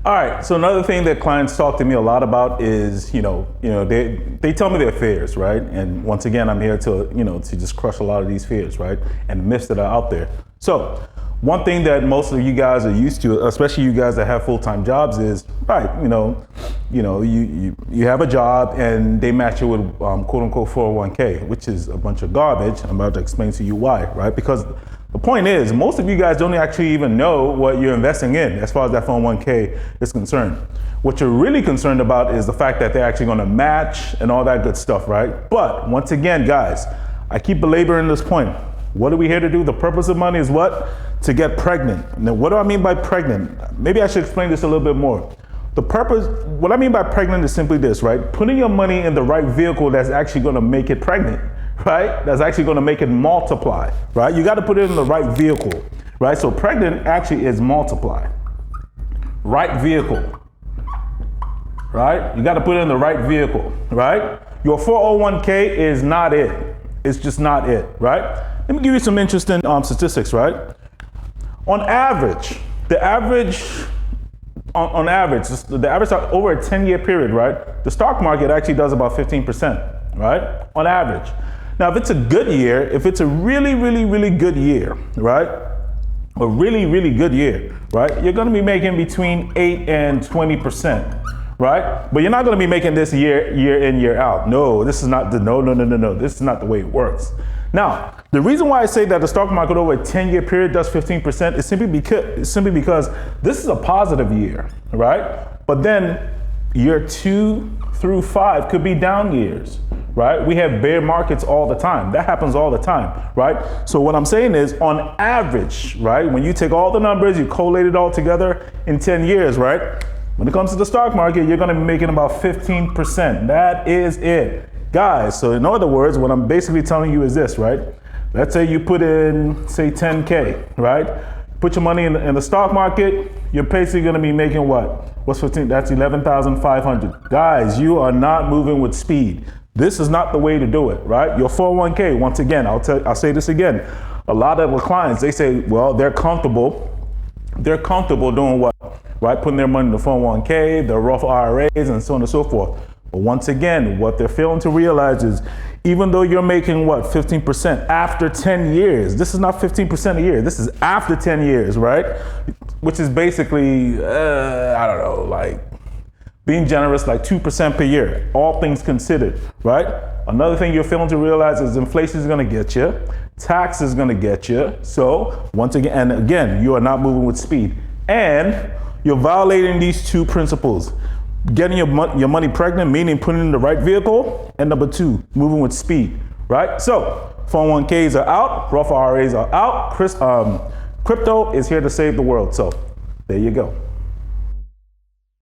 All right, so another thing that clients talk to me a lot about is, they tell me their fears, right? And once again, I'm here to, to just crush a lot of these fears, right? And myths that are out there. So one thing that most of you guys are used to, especially you guys that have full-time jobs, is, right, you have a job and they match you with quote unquote 401k, which is a bunch of garbage. I'm about to explain to you why, right? Because the point is, most of you guys don't actually even know what you're investing in as far as that 401k is concerned. What you're really concerned about is the fact that they're actually going to match and all that good stuff, right? But once again, guys, I keep belaboring this point. What are we here to do? The purpose of money is what? To get pregnant. Now, what do I mean by pregnant? Maybe I should explain this a little bit more. What I mean by pregnant is simply this, right? Putting your money in the right vehicle that's actually going to make it pregnant. Right? That's actually going to make it multiply, right? You got to put it in the right vehicle, right? So pregnant actually is multiply. Right vehicle, right? You got to put it in the right vehicle, right? Your 401k is not it. It's just not it, right? Let me give you some interesting statistics, right? On average over a 10-year period, right? The stock market actually does about 15%, right? On average. Now, if it's a good year, if it's a really, really, really good year, right? A really, really good year, right? You're going to be making between 8 and 20%, right? But you're not going to be making this year in, year out. No, this is not no. This is not the way it works. Now, the reason why I say that the stock market over a 10-year period does 15% is simply because this is a positive year, right? But then year 2 through 5 could be down years, right? We have bear markets all the time. That happens all the time, right? So what I'm saying is, on average, right, when you take all the numbers, you collate it all together in 10 years, right? When it comes to the stock market, you're gonna be making about 15%. That is it. Guys, so in other words, what I'm basically telling you is this, right? Let's say you put in, say, 10K, right? Put your money in the stock market, you're basically gonna be making what? What's 15? That's 11,500. Guys, you are not moving with speed. This is not the way to do it, right? Your 401k, once again, I'll say this again. A lot of the clients, they say, well, they're comfortable doing what, right? Putting their money in the 401k, their Roth IRAs, and so on and so forth. But once again, what they're failing to realize is, even though you're making what, 15% after 10 years, this is not 15% a year, this is after 10 years, right? Which is basically, I don't know, like being generous, like 2% per year, all things considered, right? Another thing you're failing to realize is inflation is gonna get you, tax is gonna get you. So once again, you are not moving with speed. And you're violating these two principles. Getting your money pregnant, meaning putting it in the right vehicle, and number 2, moving with speed, right? So 401ks are out, Roth IRAs are out, crypto is here to save the world. So there you go.